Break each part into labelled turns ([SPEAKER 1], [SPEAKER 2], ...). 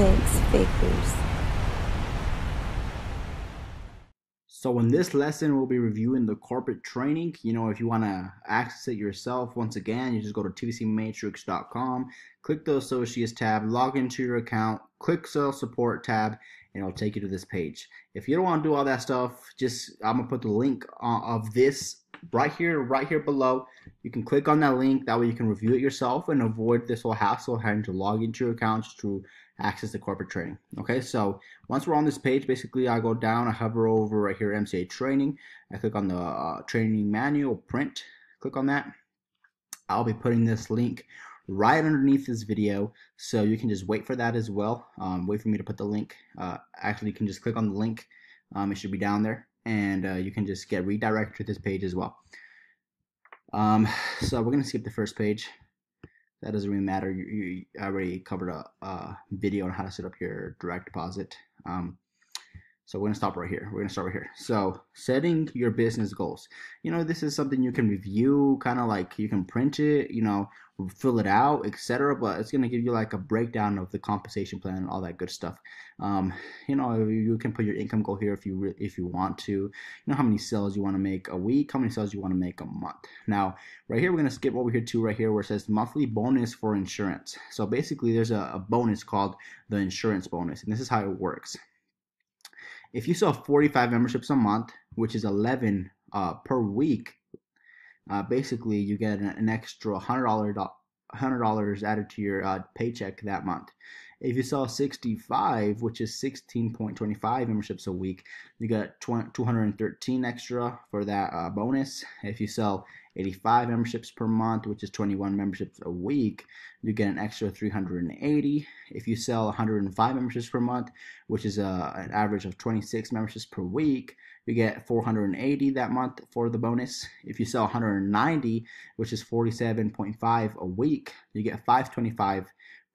[SPEAKER 1] six figures.
[SPEAKER 2] So in this lesson, we'll be reviewing the corporate training. If you want to access it yourself, once again, you just go to tvcmatrix.com, click the Associates tab, log into your account, click Sales Support tab, and it'll take you to this page. If you don't want to do all that stuff, I'm going to put the link of this right here below. You can click on that link. That way you can review it yourself and avoid this whole hassle of having to log into your account just to access the corporate training. Okay, so once we're on this page, basically I go down, I hover over right here, MCA training. I click on the training manual, print, click on that. I'll be putting this link right underneath this video, so you can just wait for that as well. Wait for me to put the link. Actually, you can just click on the link. It should be down there, and you can just get redirected to this page as well. So we're going to skip the first page. That doesn't really matter. You already covered a video on how to set up your direct deposit. So we're going to stop right here. We're going to start right here. So setting your business goals. This is something you can review, kind of like you can print it, fill it out, etc. But it's going to give you like a breakdown of the compensation plan and all that good stuff. You can put your income goal here if you want to. How many sales you want to make a week, how many sales you want to make a month. Now, right here, we're going to skip over here to right here where it says monthly bonus for insurance. So basically, there's a bonus called the insurance bonus, and this is how it works. If you sell 45 memberships a month, which is 11 per week, basically you get an extra $100 added to your paycheck that month. If you sell 65, which is 16.25 memberships a week, you get 213 extra for that bonus. If you sell 85 memberships per month, which is 21 memberships a week, you get an extra 380. If you sell 105 memberships per month, which is an average of 26 memberships per week, you get 480 that month for the bonus. If you sell 190, which is 47.5 a week, you get 525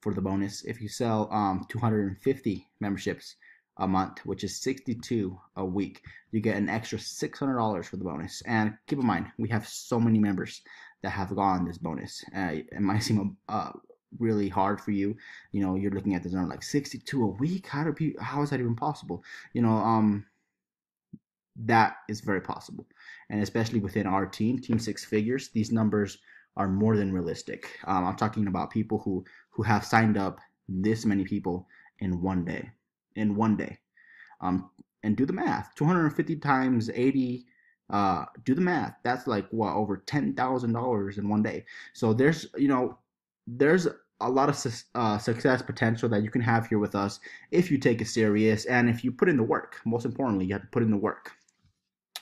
[SPEAKER 2] for the bonus. If you sell 250 memberships a month, which is 62 a week, you get an extra $600 for the bonus. And keep in mind, we have so many members that have gotten this bonus. It might seem really hard for you. You're looking at this number like 62 a week. How is that even possible? That is very possible, and especially within our team six figures, these numbers are more than realistic. I'm talking about people who have signed up this many people in one day. And do the math. 250 times 80. Do the math. That's like what, over $10,000 in one day. So there's a lot of success potential that you can have here with us if you take it serious and if you put in the work. Most importantly, you have to put in the work.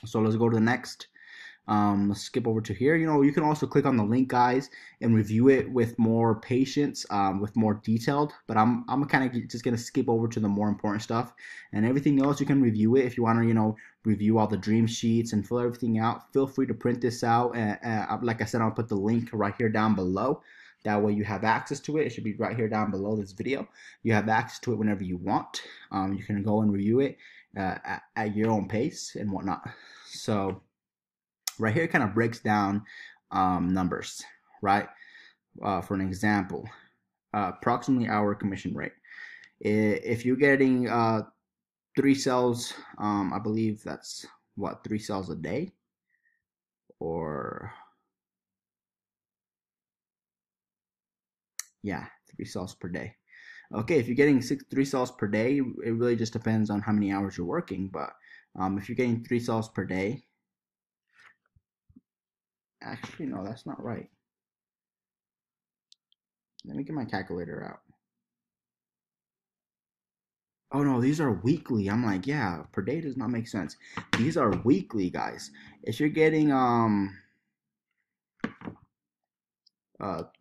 [SPEAKER 2] So let's go to the next. Let's skip over to here. You can also click on the link, guys, and review it with more patience, with more detailed. But I'm kind of just gonna skip over to the more important stuff, and everything else you can review it if you want to. Review all the dream sheets and fill everything out. Feel free to print this out. Like I said, I'll put the link right here down below. That way you have access to it. It should be right here down below this video. You have access to it whenever you want. You can go and review it at your own pace and whatnot. So right here it kind of breaks down numbers, right? For an example, approximately hour commission rate. If you're getting 3 sales, I believe that's what, 3 sales a day, or yeah, 3 sales per day. Okay, if you're getting 3 sales per day, it really just depends on how many hours you're working. But if you're getting 3 sales per day, actually no, that's not right. Let me get my calculator out. Oh no, these are weekly. I'm like, yeah, per day does not make sense. These are weekly, guys. If you're getting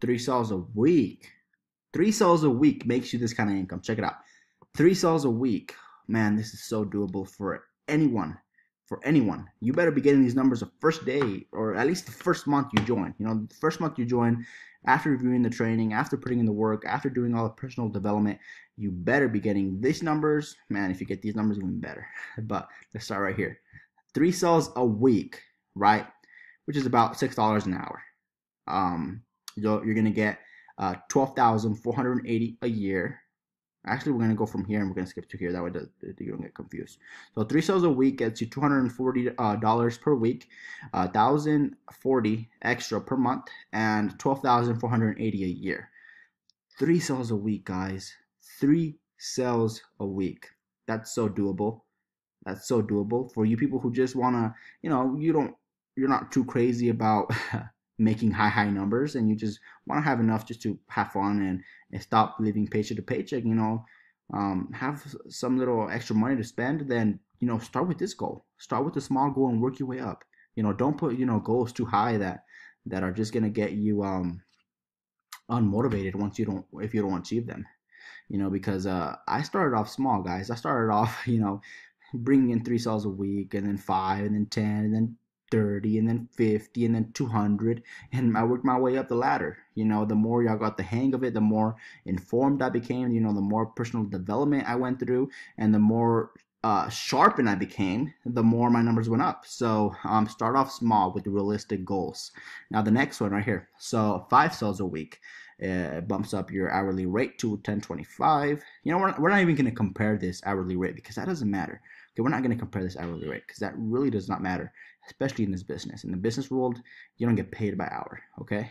[SPEAKER 2] 3 sales a week, 3 sales a week makes you this kind of income. Check it out. 3 sales a week. Man, this is so doable for anyone. For anyone. You better be getting these numbers the first day, or at least the first month you join. The first month you join, after reviewing the training, after putting in the work, after doing all the personal development, you better be getting these numbers. Man, if you get these numbers, even better. But let's start right here. 3 sales a week, right? Which is about $6 an hour. You're gonna get 12,480 a year. Actually, we're gonna go from here and we're gonna skip to here. That way you don't get confused. So 3 sales a week gets you $240 per week, 1,040 extra per month, and 12,480 a year. 3 sales a week, guys. 3 sales a week. That's so doable. That's so doable for you people who just wanna, you're not too crazy about making high numbers, and you just want to have enough just to have fun and stop living paycheck to paycheck. Have some little extra money to spend. Then start with this goal. Start with a small goal and work your way up. Don't put goals too high that are just gonna get you unmotivated once you don't if you don't achieve them. Because I started off small, guys. I started off bringing in 3 sales a week, and then 5, and then 10, and then 30, and then 50, and then 200, and I worked my way up the ladder. The more y'all got the hang of it, the more informed I became. The more personal development I went through, and the more sharpened I became, the more my numbers went up. So start off small with realistic goals. Now the next one right here. So 5 sales a week. It bumps up your hourly rate to 10.25. We're not even going to compare this hourly rate because that doesn't matter. Okay, we're not going to compare this hourly rate because that really does not matter, especially in this business. In the business world, you don't get paid by hour. Okay,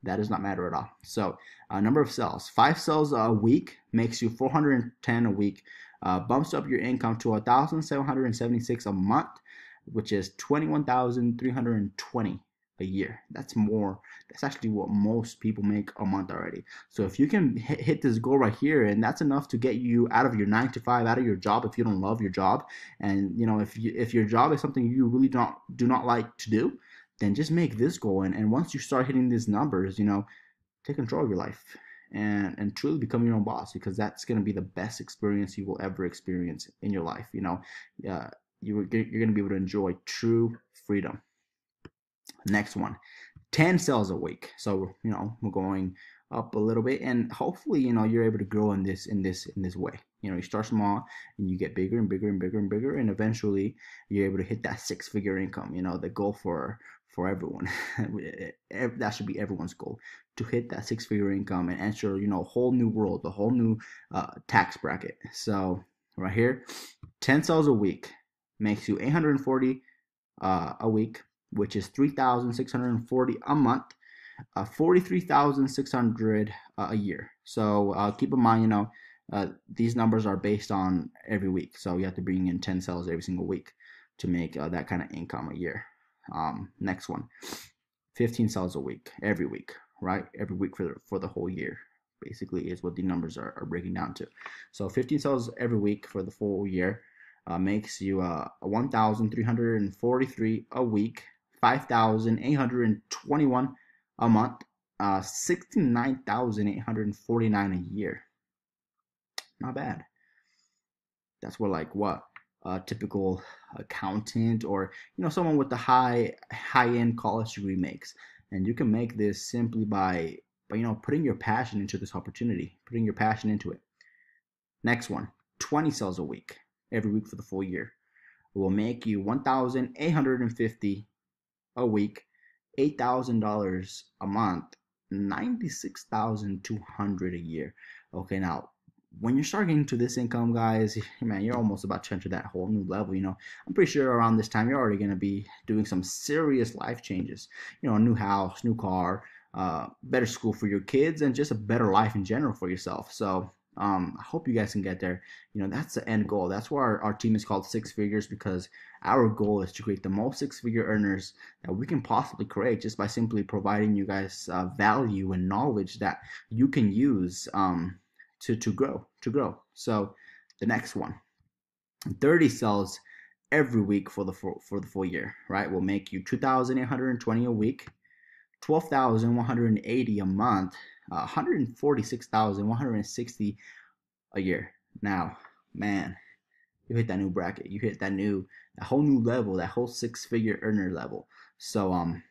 [SPEAKER 2] that does not matter at all. So number of sales, 5 sales a week makes you 410 a week. Bumps up your income to 1,776 a month, which is 21,320 a year. That's more. That's actually what most people make a month already. So if you can hit this goal right here, and that's enough to get you out of your 9 to 5, out of your job if you don't love your job, and if your job is something you really do not like to do, then just make this goal. And once you start hitting these numbers, take control of your life and truly become your own boss, because that's going to be the best experience you will ever experience in your life. You're going to be able to enjoy true freedom. Next one, 10 sales a week. So we're going up a little bit, and hopefully you're able to grow in this way. You start small and you get bigger and bigger and bigger and bigger, and eventually you're able to hit that 6-figure income. The goal for everyone. That should be everyone's goal, to hit that 6-figure income and enter a whole new world, a whole new tax bracket. So right here, 10 sales a week makes you 840 a week, which is 3,640 a month, 43,600 a year. So keep in mind, these numbers are based on every week. So you have to bring in 10 sales every single week to make that kind of income a year. Next one, 15 sales a week, every week, right? Every week for the whole year, basically, is what the numbers are breaking down to. So 15 sales every week for the full year makes you 1,343 a week, 5,821 a month, 69,849 a year. Not bad. That's what, like, what a typical accountant or someone with the high end college degree makes. And you can make this simply by putting your passion into this opportunity, putting your passion into it. Next one, 20 sales a week, every week for the full year, will make you 1,850 a week, $8,000 a month, 96,200 a year. Okay, now when you start getting to this income, guys, man, you're almost about to enter that whole new level. I'm pretty sure around this time you're already going to be doing some serious life changes. A new house, new car, better school for your kids, and just a better life in general for yourself. So I hope you guys can get there. That's the end goal. That's why our team is called 6 Figures, because our goal is to create the most 6-figure earners that we can possibly create, just by simply providing you guys value and knowledge that you can use to grow. So the next one, 30 sales every week for the full year, right, will make you 2,820 a week, 12,180 a month, 146,160 a year. Now, man, you hit that new bracket. You hit that whole new level, that whole 6-figure earner level. So I'm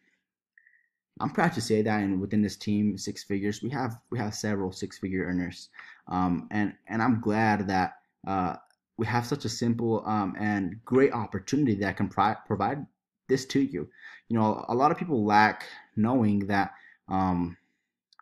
[SPEAKER 2] proud to say that, and within this team, 6 Figures, we have several 6-figure earners, and I'm glad that we have such a simple and great opportunity that can provide this to you. A lot of people lack knowing that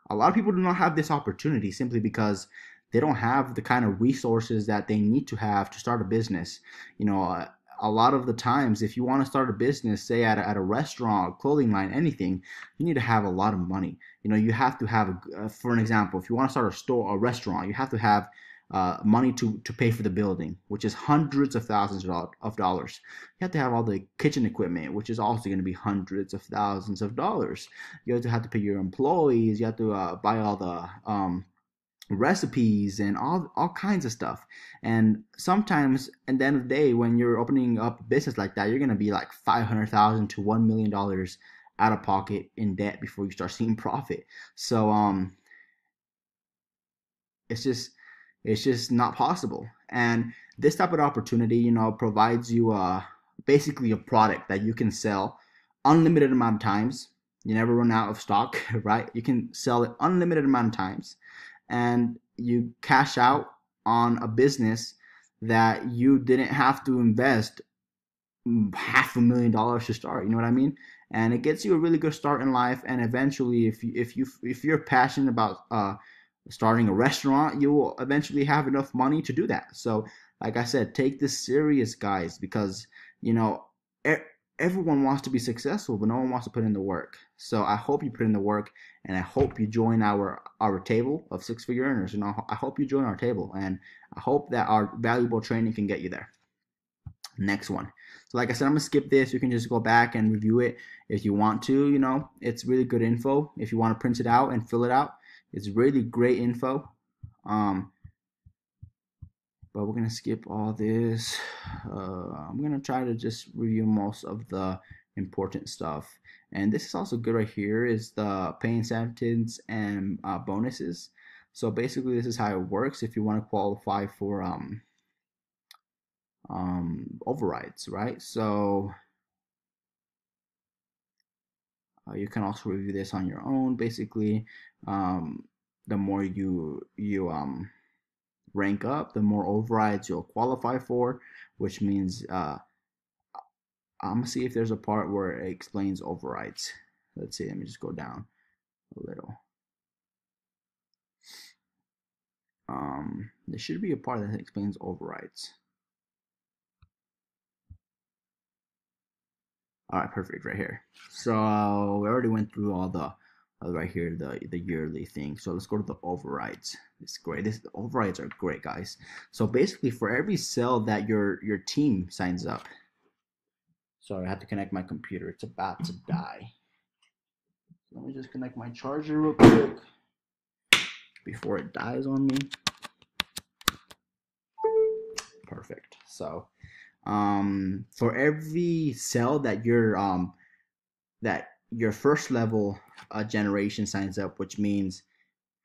[SPEAKER 2] a lot of people do not have this opportunity, simply because they don't have the kind of resources that they need to have to start a business. You know, a lot of the times, if you want to start a business, say at a restaurant, clothing line, anything, you need to have a lot of money. You know, you have to have, for an example, if you want to start a store, a restaurant, you have to have money to pay for the building, which is hundreds of thousands of dollars. You have to have all the kitchen equipment, which is also going to be hundreds of thousands of dollars. You have to pay your employees. You have to buy all the recipes and all kinds of stuff. And sometimes at the end of the day, when you're opening up a business like that, you're going to be like 500,000 to $1 million out of pocket in debt before you start seeing profit. So it's just not possible. And this type of opportunity, you know, provides you basically a product that you can sell unlimited amount of times. You never run out of stock, right? You can sell it unlimited amount of times, and you cash out on a business that you didn't have to invest $500,000 to start. You know what I mean? And it gets you a really good start in life. And eventually, if you're passionate about starting a restaurant, you will eventually have enough money to do that. So, like I said, take this serious, guys, because you know everyone wants to be successful, but no one wants to put in the work. So I hope you put in the work, and I hope you join our table of six-figure earners. You know, I hope you join our table, and I hope that our valuable training can get you there. Next one. So like I said, I'm gonna skip this. You can just go back and review it if you want to. You know, it's really good info. If you want to print it out and fill it out, it's really great info. But we're gonna skip all this. I'm gonna try to just review most of the important stuff. And this is also good right here, is the pay incentives and bonuses. So basically, this is how it works if you want to qualify for overrides, right? So you can also review this on your own. Basically, the more you rank up, the more overrides you'll qualify for, which means I'm gonna see if there's a part where it explains overrides. Let's see. Let me just go down a little. There should be a part that explains overrides. All right, perfect, right here. So we already went through all the right here, the yearly thing. So let's go to the overrides. It's great. The overrides are great, guys. So basically, for every sale that your team signs up. Sorry, I had to connect my computer. It's about to die. Let me just connect my charger real quick before it dies on me. Perfect. So for every cell that your first level generation signs up, which means,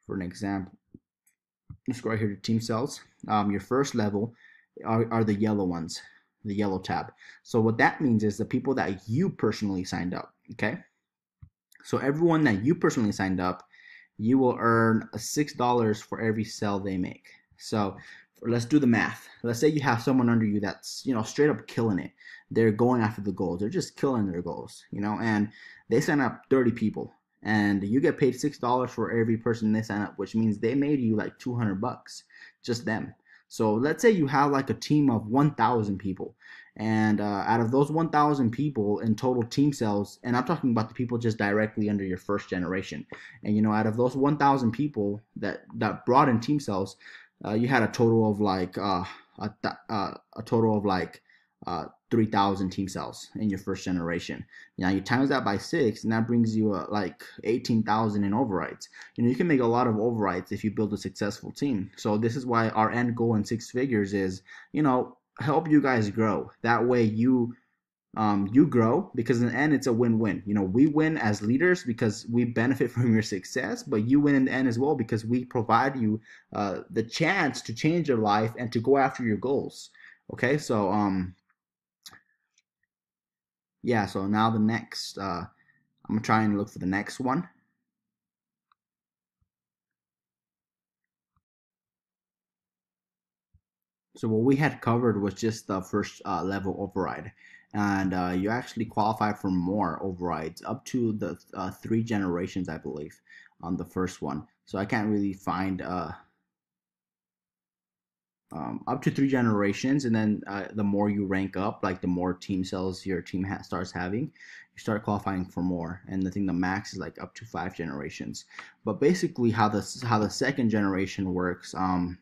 [SPEAKER 2] for an example, let's go right here to team cells. Your first level are the yellow ones, the yellow tab. So what that means is the people that you personally signed up. Okay. So everyone that you personally signed up, you will earn $6 for every cell they make. So let's do the math. Let's say you have someone under you that's, you know, straight up killing it. They're going after the goals. They're just killing their goals, you know, and they sign up 30 people, and you get paid $6 for every person they sign up, which means they made you like $200, just them. So let's say you have like a team of 1,000 people, and out of those 1,000 people in total team cells, and I'm talking about the people just directly under your first generation, and you know, out of those 1,000 people that brought in team cells, you had a total of like a total of like 3,000 team cells in your first generation. Now you times that by 6, and that brings you like 18,000 in overrides. You know, you can make a lot of overrides if you build a successful team. So this is why our end goal in 6 figures is, you know, help you guys grow. That way you grow, because in the end it's a win-win. You know, we win as leaders because we benefit from your success, but you win in the end as well because we provide you the chance to change your life and to go after your goals. Okay, so yeah, so now the next I'm gonna try and look for the next one. So what we had covered was just the first level override, and you actually qualify for more overrides up to the 3 generations, I believe, on the first one. So I can't really find up to 3 generations, and then the more you rank up, like the more team cells your team starts having, you start qualifying for more. And I think the max is like up to 5 generations. But basically, how the second generation works, I'm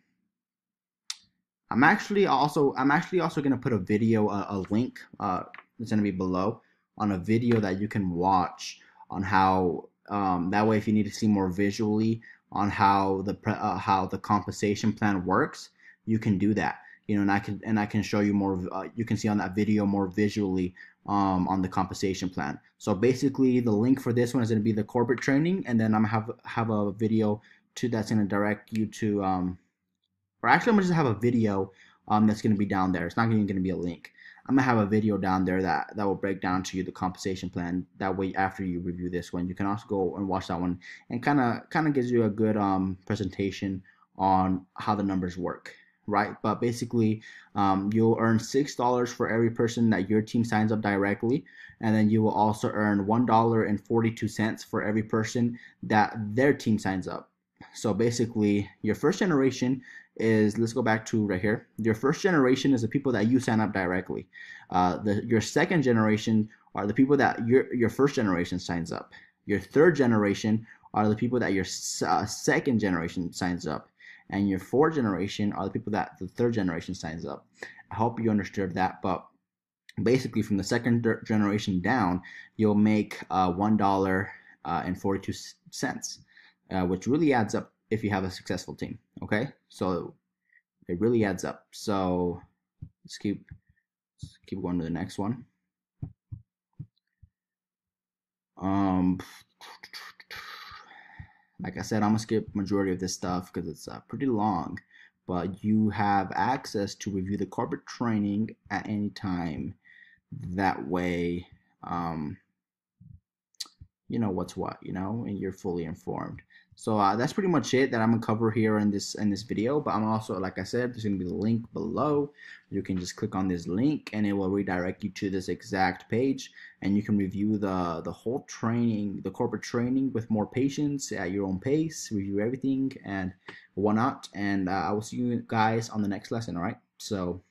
[SPEAKER 2] actually also gonna put a video, a link that's gonna be below, on a video that you can watch on how, that way if you need to see more visually on how the compensation plan works, you can do that. And I can show you more. You can see on that video more visually, on the compensation plan. So basically, the link for this one is going to be the corporate training, and then I'm gonna have a video to that's going to direct you to, or actually, I'm gonna just have a video that's gonna be down there. It's not even gonna be a link. I'm gonna have a video down there that will break down to you the compensation plan. That way, after you review this one, you can also go and watch that one, and kind of gives you a good presentation on how the numbers work, right? But basically, you'll earn $6 for every person that your team signs up directly, and then you will also earn $1.42 for every person that their team signs up. So basically, your first generation is, let's go back to right here. Your first generation is the people that you sign up directly. Your second generation are the people that your first generation signs up. Your third generation are the people that your second generation signs up. And your fourth generation are the people that the third generation signs up. I hope you understood that. But basically, from the second generation down, you'll make $1.42, which really adds up if you have a successful team. Okay, so it really adds up. So let's keep going to the next one. Like I said, I'm gonna skip majority of this stuff because it's pretty long, but you have access to review the corporate training at any time. That way, you know what's what, and you're fully informed. So that's pretty much it that I'm gonna cover here in this video. But I'm also, like I said, there's gonna be the link below. You can just click on this link, and it will redirect you to this exact page, and you can review the whole training, the corporate training, with more patience at your own pace. Review everything and whatnot. And I will see you guys on the next lesson. All right. So